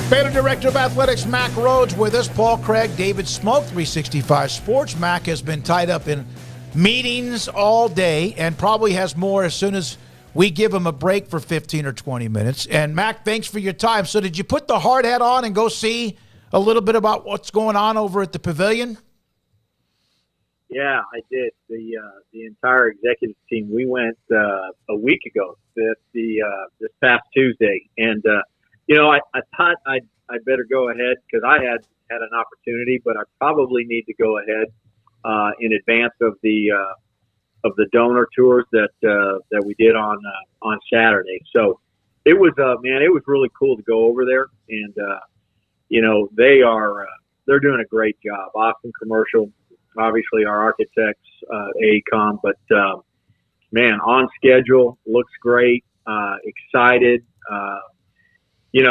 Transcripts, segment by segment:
Baylor Director of Athletics, Mack Rhoades, with us. Paul Craig, David Smoke, 365 Sports. Mack has been tied up in meetings all day and probably has more as soon as we give him a break for 15 or 20 minutes. And, Mack, thanks for your time. So did you put the hard hat on and go see a little bit about what's going on over at the Pavilion? Yeah, I did. The entire executive team, we went a week ago, this past Tuesday. And, I thought I'd better go ahead because I had an opportunity, but I probably need to go ahead in advance of the donor tours that we did on Saturday. So it was it was really cool to go over there, and they're doing a great job. Awesome commercial, obviously our architects, AECOM, but on schedule, looks great. Excited. You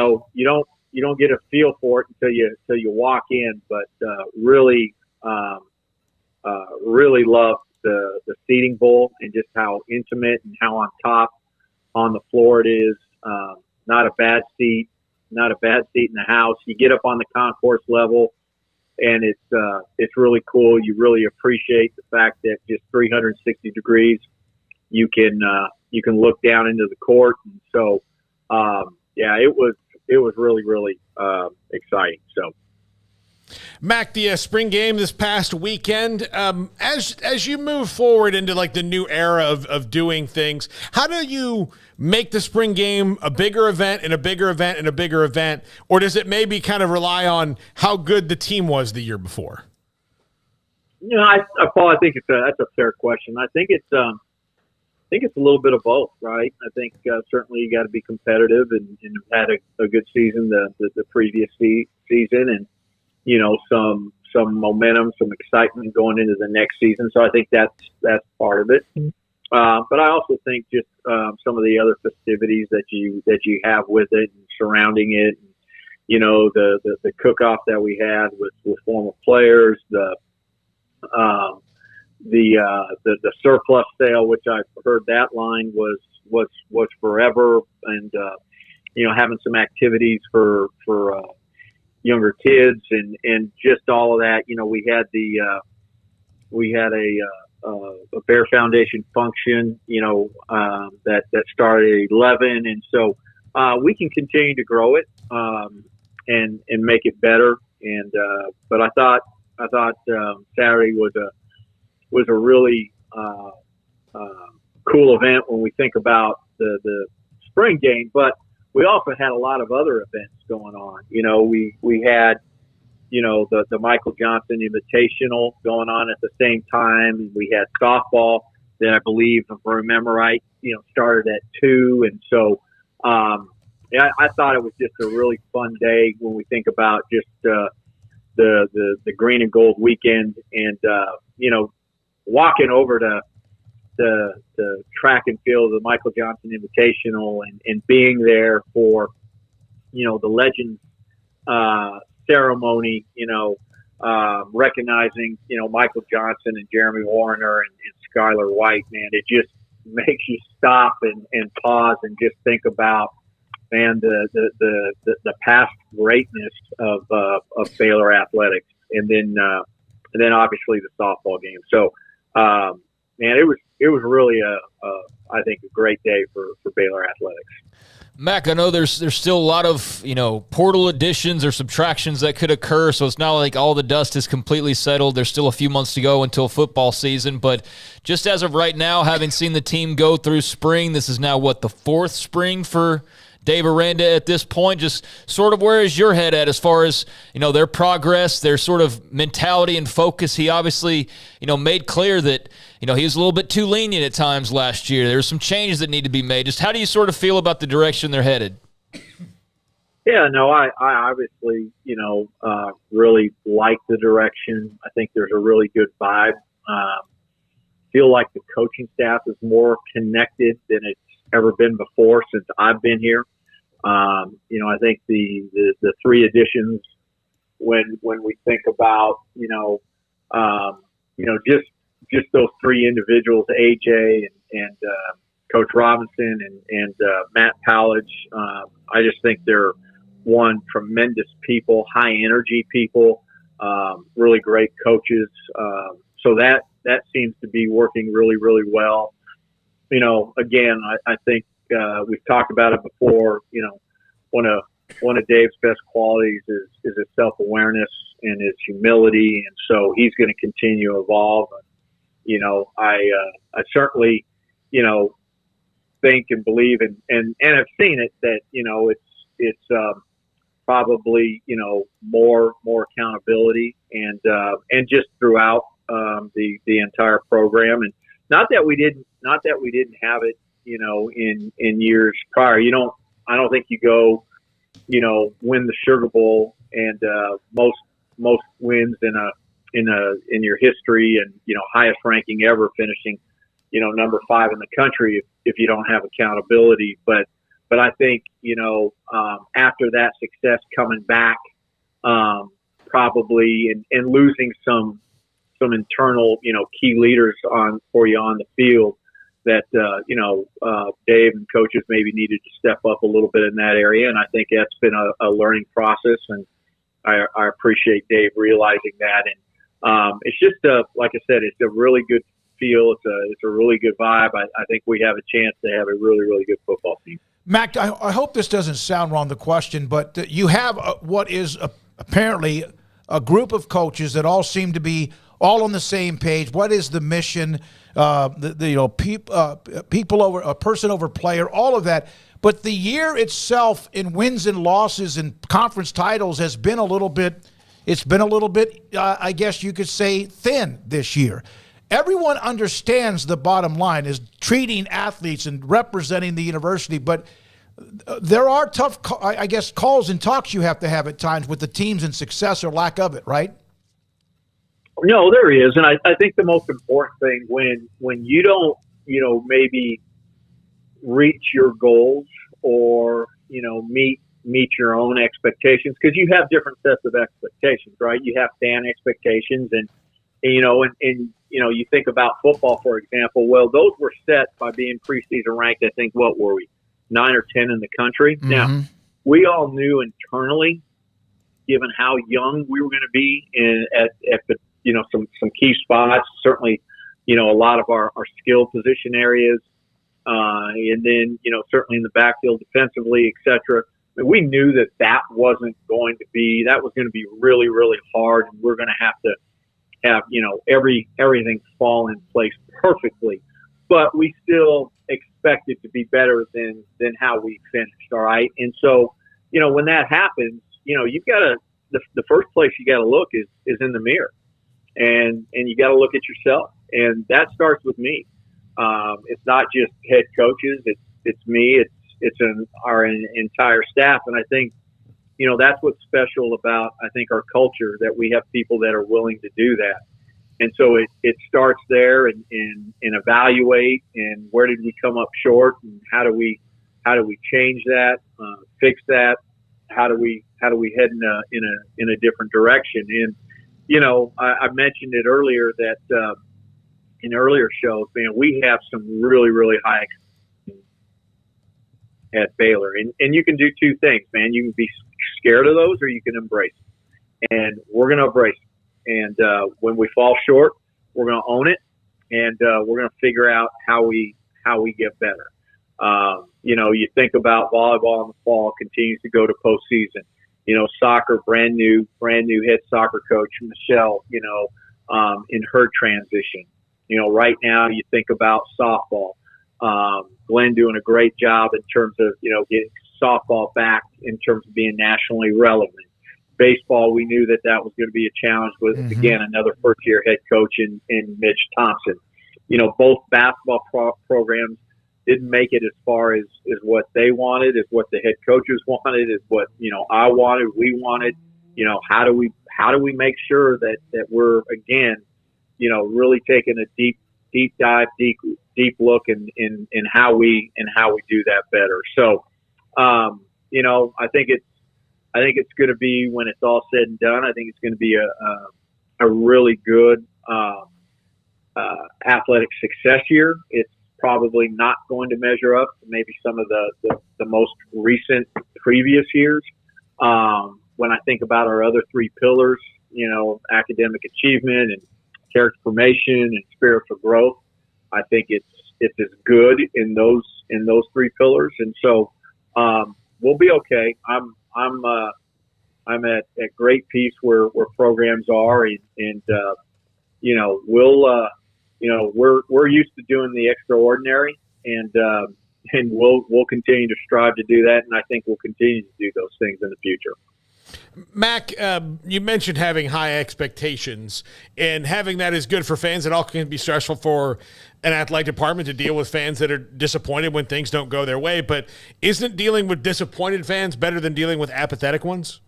don't get a feel for it until you walk in, but really love the seating bowl and just how intimate and how on top on the floor it is. Not a bad seat in the house. You get up on the concourse level, and it's really cool. You really appreciate the fact that just 360 degrees you can look down into the court. And so it was really, really exciting. So, Mack, the spring game this past weekend, as you move forward into like the new era of doing things, how do you make the spring game a bigger event and a bigger event and a bigger event, or does it maybe kind of rely on how good the team was the year before? Paul, I think that's a fair question. I think it's a little bit of both, right? I think certainly you got to be competitive and had a good season the previous season, and some momentum, some excitement going into the next season. So I think that's part of it. But I also think just some of the other festivities that you have with it and surrounding it. The cook-off that we had with former players, the surplus sale, which I've heard that line was forever, and having some activities for younger kids and just all of that. We had a Bear Foundation function, that started at 11, and so we can continue to grow it and make it better. And but I thought Saturday was a really cool event when we think about the spring game, but we also had a lot of other events going on. We had, the Michael Johnson Invitational going on at the same time. We had softball that I believe, if I remember right, started at 2. And so, I thought it was just a really fun day when we think about just the green and gold weekend, and walking over to the track and field of the Michael Johnson Invitational and being there for, the Legends ceremony, recognizing, Michael Johnson and Jeremy Warner and Skylar White, man, it just makes you stop and pause and just think about, man, the past greatness of Baylor athletics, and then obviously the softball game. So, it was really I think a great day for Baylor athletics. Mack, I know there's still a lot of, portal additions or subtractions that could occur, so it's not like all the dust is completely settled. There's still a few months to go until football season, but just as of right now, having seen the team go through spring, this is now, the 4th spring for Dave Aranda at this point. Just sort of where is your head at as far as, their progress, their sort of mentality and focus? He obviously, made clear that, he was a little bit too lenient at times last year. There's some changes that need to be made. Just how do you sort of feel about the direction they're headed? Yeah, no, I obviously, really like the direction. I think there's a really good vibe. Feel like the coaching staff is more connected than it's ever been before since I've been here. I think the 3 additions, when we think about, just those 3 individuals, AJ and Coach Robinson and Matt Powledge, I just think they're one, tremendous people, high energy people, really great coaches. So that seems to be working really, really well. You know, again, I think we've talked about it before. You know, one of Dave's best qualities is his self-awareness and his humility, and so he's going to continue to evolve. You know, I certainly, you know, think and believe and I've seen it that, you know, it's probably, you know, more accountability and just throughout the entire program. And not that we didn't have it, you know, in years prior. I don't think you go, you know, win the Sugar Bowl and most wins in your history and, you know, highest ranking ever, finishing, you know, number 5 in the country if you don't have accountability. But I think, you know, after that success coming back, probably and losing some internal, you know, key leaders for you on the field that, you know, Dave and coaches maybe needed to step up a little bit in that area. And I think that's been a learning process. And I appreciate Dave realizing that. And it's just, like I said, it's a really good feel. It's a really good vibe. I think we have a chance to have a really, really good football team. Mack, I hope this doesn't sound wrong, the question, but you have what is apparently a group of coaches that all seem to be all on the same page. What is the mission? People over a person over player, all of that. But the year itself in wins and losses and conference titles has been a little bit. It's been a little bit, I guess you could say, thin this year. Everyone understands the bottom line is treating athletes and representing the university, but there are tough, I guess, calls and talks you have to have at times with the teams and success or lack of it, right? No, there is. And I think the most important thing when you don't, you know, maybe reach your goals or, you know, meet your own expectations, because you have different sets of expectations, right? You have fan expectations and you know, and you know, you think about football, for example. Well, those were set by being preseason ranked. I think, what were we, 9 or 10 in the country? Mm-hmm. Now, we all knew internally, given how young we were going to be at the, you know, some key spots. Certainly, you know, a lot of our skill position areas, and then, you know, certainly in the backfield defensively, etc. We knew that wasn't going to be. That was going to be really, really hard, and we're going to have, you know, everything fall in place perfectly, but we still expect it to be better than how we finished. All right. And so, you know, when that happens, you know, you've got to, the first place you got to look is in the mirror and you got to look at yourself. And that starts with me. It's not just head coaches. It's me. It's our entire staff. And I think, you know, that's what's special about, I think, our culture, that we have people that are willing to do that. And so it starts there and evaluate, and where did we come up short, and how do we change that, fix that? How do we head in a different direction? And, you know, I mentioned it earlier that in earlier shows, man, we have some really, really high at Baylor, and you can do two things, man. You can be scared of those, or you can embrace it. And we're going to embrace it. And when we fall short, we're going to own it, and we're going to figure out how we get better. You know, you think about volleyball in the fall continues to go to postseason. You know, soccer, brand new head soccer coach, Michelle, you know, in her transition. You know, right now you think about softball. Glenn doing a great job in terms of, you know, getting softball back in terms of being nationally relevant. Baseball, we knew that was going to be a challenge with, again, another first-year head coach in Mitch Thompson. You know, both basketball programs didn't make it as far as what they wanted, as what the head coaches wanted, as what, you know, I wanted, we wanted. You know, how do we make sure that we're, again, you know, really taking a deep dive, deep look in how we do that better. So, you know, I think it's going to be, when it's all said and done, I think it's going to be a really good athletic success year. It's probably not going to measure up to maybe some of the most recent previous years, When I think about our other three pillars, academic achievement and character formation and spiritual growth, I think it's as good in those three pillars. And so, we'll be okay. I'm at great peace where programs are, and we're used to doing the extraordinary, and we'll continue to strive to do that, and I think we'll continue to do those things in the future. Mack, you mentioned having high expectations, and having that is good for fans. It all can be stressful for an athletic department to deal with fans that are disappointed when things don't go their way. But isn't dealing with disappointed fans better than dealing with apathetic ones?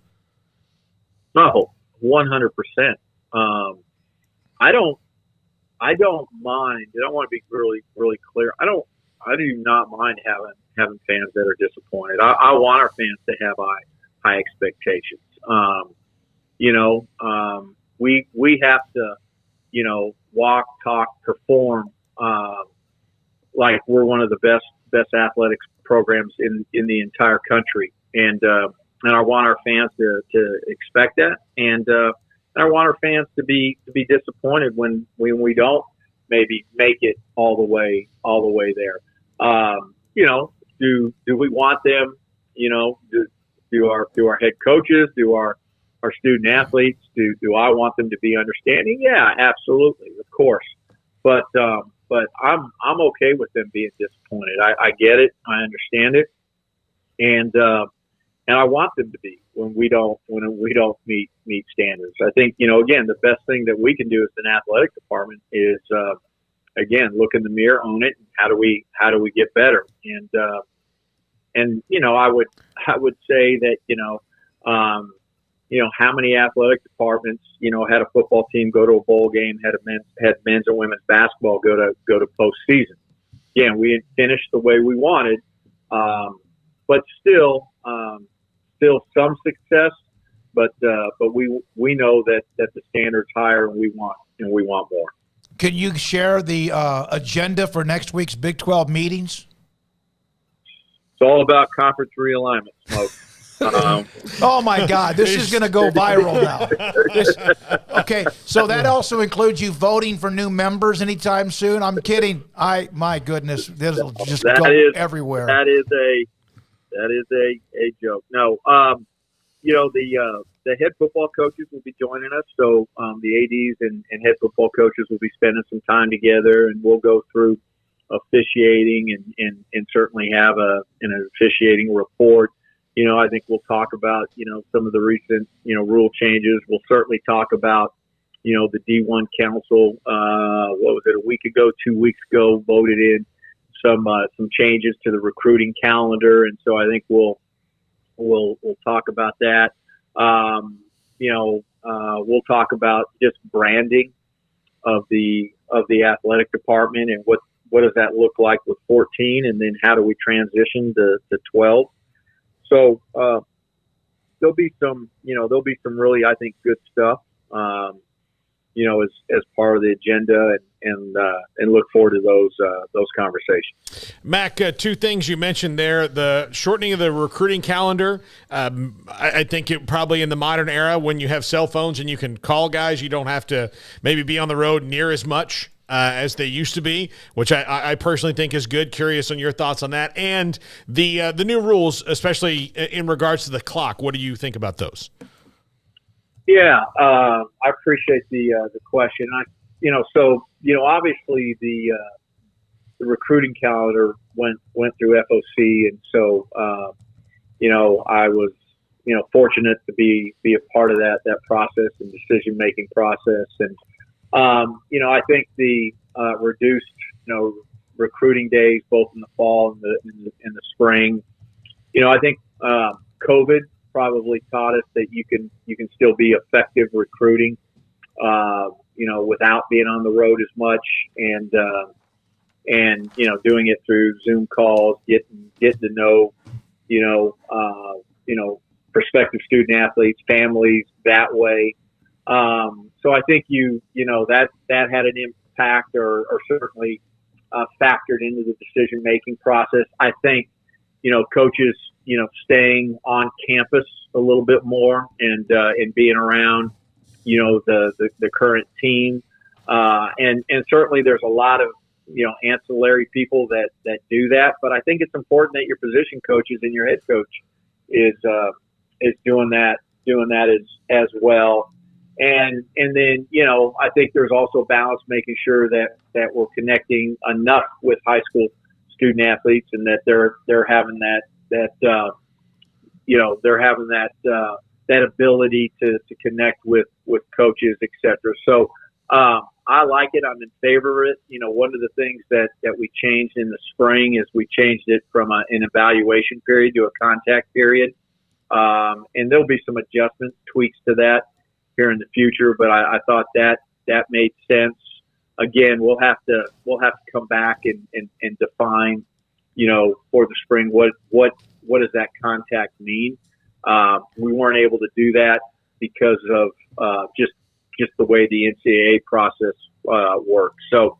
No, 100%. I don't mind. I want to be really, really clear. I do not mind having fans that are disappointed. I want our fans to have high expectations. We have to, walk, talk, perform, like we're one of the best athletics programs in the entire country. And I want our fans to expect that. And I want our fans to be disappointed when we don't maybe make it all the way there. Do we want them, do our head coaches, do our student athletes, do I want them to be understanding? Yeah, absolutely, of course. But I'm okay with them being disappointed. I get it, I understand it, and I want them to be when we don't meet standards. I think again, the best thing that we can do as an athletic department is again, look in the mirror, own it, and how do we get better? And I would say that how many athletic departments had a football team go to a bowl game, had men's and women's basketball go to postseason. Again, we didn't finish the way we wanted, but still some success. But we know that the standard's higher, and we want more. Can you share the agenda for next week's Big 12 meetings? It's all about conference realignment, Smoke. Oh my God, this is going to go viral now. Okay, so that also includes you voting for new members anytime soon? I'm kidding. My goodness, this will just go everywhere. That is a joke. No, the head football coaches will be joining us. So the ADs and head football coaches will be spending some time together, and we'll go through officiating and certainly have an officiating report. I think we'll talk about, some of the recent, rule changes. We'll certainly talk about, the D1 Council, what was it, a week ago, 2 weeks ago, voted in some changes to the recruiting calendar. And so I think we'll talk about that. We'll talk about just branding of the athletic department and what does that look like with 14, and then how do we transition to 12. So there'll be some really, I think, good stuff, as part of the agenda, and look forward to those conversations. Mack, two things you mentioned there: the shortening of the recruiting calendar. I think it probably in the modern era, when you have cell phones and you can call guys, you don't have to maybe be on the road near as much as they used to be, which I personally think is good. Curious on your thoughts on that, and the new rules, especially in regards to the clock. What do you think about those? Yeah, I appreciate the question. Obviously the recruiting calendar went through FOC, and so I was fortunate to be a part of that process and decision making process, and I think the reduced recruiting days both in the fall and in the spring. I think COVID probably taught us that you can still be effective recruiting, without being on the road as much, and doing it through Zoom calls, getting to know, prospective student athletes, families that way. So I think that had an impact, or certainly factored into the decision making process. I think coaches, staying on campus a little bit more and being around, the current team. And certainly there's a lot of, ancillary people that do that. But I think it's important that your position coaches and your head coach is doing that as well. And then, I think there's also balance, making sure that we're connecting enough with high school student athletes and that they're having that ability to connect with coaches, et cetera. So, I like it. I'm in favor of it. One of the things that we changed in the spring is we changed it from an evaluation period to a contact period. And there'll be some adjustments, tweaks to that here in the future, but I thought that made sense. Again, we'll have to come back and define, for the spring, what does that contact mean? We weren't able to do that because of just the way the NCAA process works. So,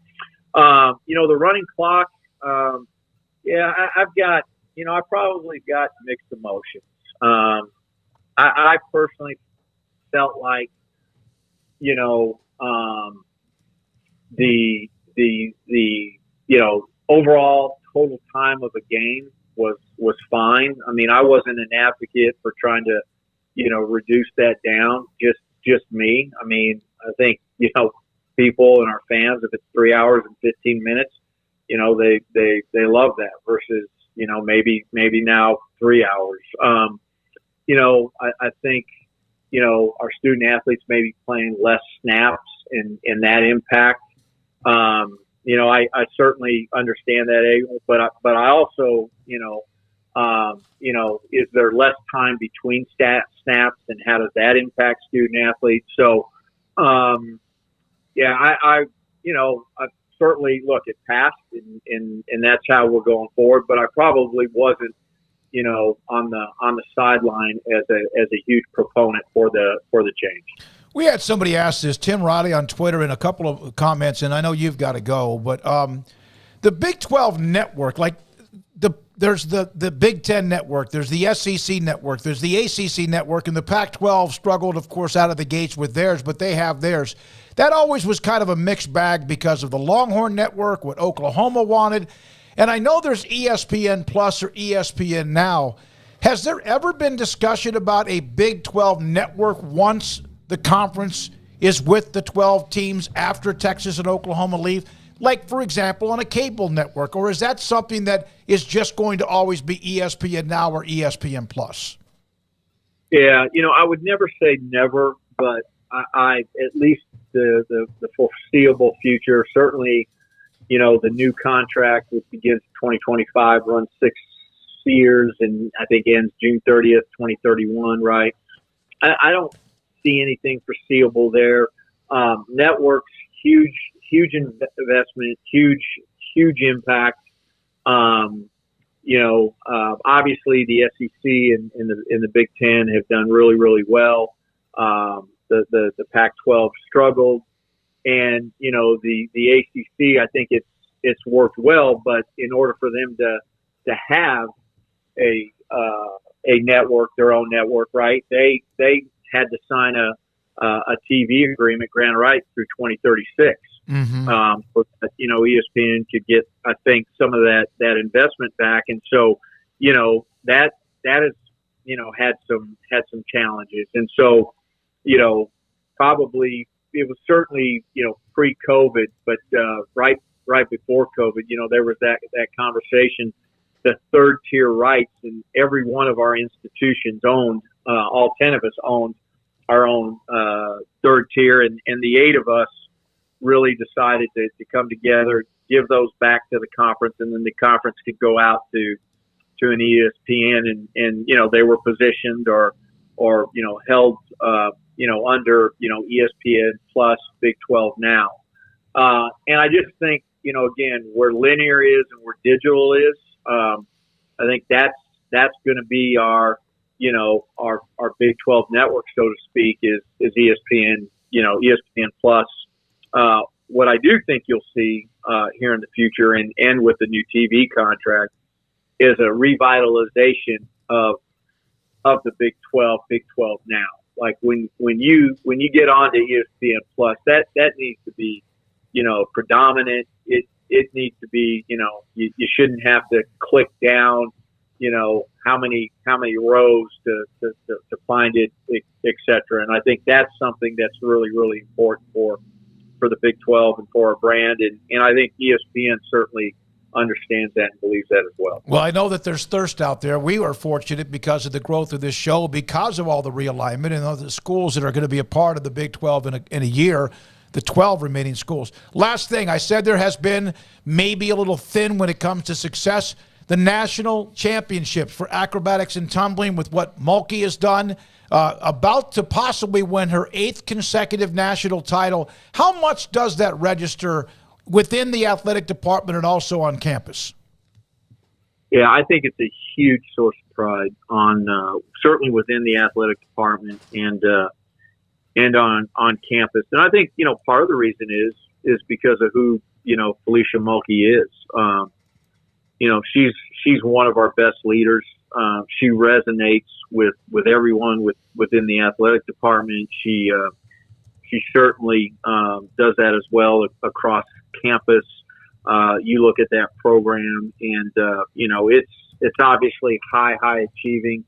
the running clock, I've got, I probably got mixed emotions. I personally felt like, the overall total time of a game was fine. I mean, I wasn't an advocate for trying to, reduce that down. Just me. I mean, I think, people and our fans, if it's 3 hours and 15 minutes, they love that versus, maybe now 3 hours. I think, our student athletes may be playing less snaps and that impact. I certainly understand that, but I also, is there less time between snaps and how does that impact student athletes? So, I certainly look, it passed and that's how we're going forward, but I probably wasn't, on the sideline as a huge proponent for the change. We had somebody ask this, Tim Riley on Twitter, in a couple of comments, and I know you've got to go, but the Big 12 network, like there's the Big 10 network, there's the SEC network, there's the ACC network, and the Pac-12 struggled, of course, out of the gates with theirs, but they have theirs. That always was kind of a mixed bag because of the Longhorn Network, what Oklahoma wanted. And I know there's ESPN Plus or ESPN Now. Has there ever been discussion about a Big 12 network once the conference is with the 12 teams after Texas and Oklahoma leave? Like, for example, on a cable network? Or is that something that is just going to always be ESPN Now or ESPN Plus? Yeah, I would never say never, but I at least the foreseeable future, certainly, the new contract, which begins 2025, runs 6 years and I think ends June 30th, 2031, right? I don't see anything foreseeable there. Networks, huge investment, huge impact. Obviously the SEC and the Big Ten have done really, really well. The Pac-12 struggled, and the ACC, I think it's worked well, but in order for them to have a network, their own network, right? They had to sign a TV agreement, grant rights through 2036. Mm-hmm. So that, ESPN could get, I think, some of that investment back, and so that has had some challenges, and so probably it was certainly pre-COVID, but right before COVID, there was that conversation. The third tier rights, and every one of our institutions owned, all 10 of us owned our own third tier, and the 8 of us really decided to come together, give those back to the conference, and then the conference could go out to an ESPN, and they were positioned or held under ESPN Plus, Big 12 Now, and I just think again, where linear is and where digital is, I think that's going to be our Big 12 network, so to speak, is ESPN, ESPN Plus. What I do think you'll see here in the future, and with the new TV contract, is a revitalization of the Big 12 now. Like when you get onto ESPN Plus, that needs to be, predominant. It needs to be, you shouldn't have to click down, how many rows to find it, et cetera. And I think that's something that's really, really important for the Big 12 and for our brand. And I think ESPN certainly understands that and believes that as well. Well, I know that there's thirst out there. We are fortunate because of the growth of this show, because of all the realignment and all the schools that are going to be a part of the Big 12 in a year, the 12 remaining schools. Last thing, I said there has been maybe a little thin when it comes to success. The national championships for acrobatics and tumbling with what Mulkey has done, about to possibly win her 8th consecutive national title. How much does that register within the athletic department and also on campus? Yeah, I think it's a huge source of pride on certainly within the athletic department and on campus. And I think part of the reason is because of who Felicia Mulkey is. She's one of our best leaders. She resonates with everyone within the athletic department. She certainly does that as well across campus. You look at that program, and it's obviously high achieving,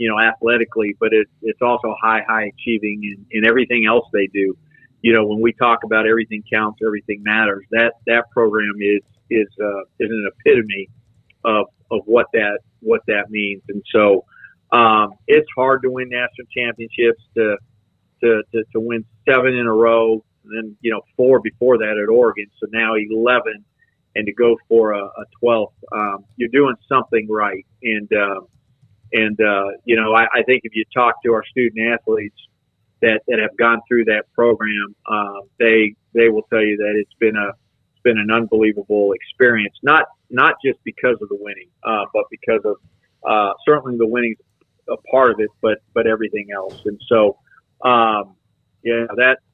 athletically, but it's also high achieving in everything else they do. When we talk about everything counts, everything matters, that program is an epitome of what that means. And so it's hard to win national championships, to win 7 in a row, and then 4 before that at Oregon, so now 11, and to go for a 12th. You're doing something right. I think if you talk to our student athletes that have gone through that program, they will tell you that it's been an unbelievable experience. Not just because of the winning, but because of certainly the winning's a part of it, but everything else. And so,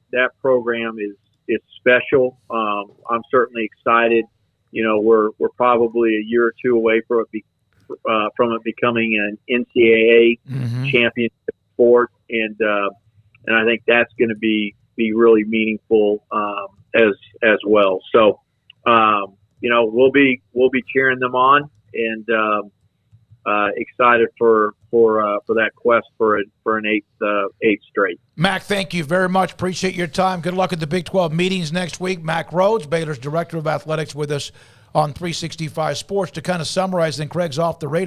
that program is special. I'm certainly excited. We're probably a year or two away from it becoming an NCAA championship sport, and I think that's going to be really meaningful as well. So we'll be cheering them on, and excited for that quest for an eighth straight. Mack, thank you very much. Appreciate your time. Good luck at the Big 12 meetings next week. Mack Rhoades, Baylor's Director of Athletics, with us on 365 Sports. To kind of summarize, then Craig's off the radar.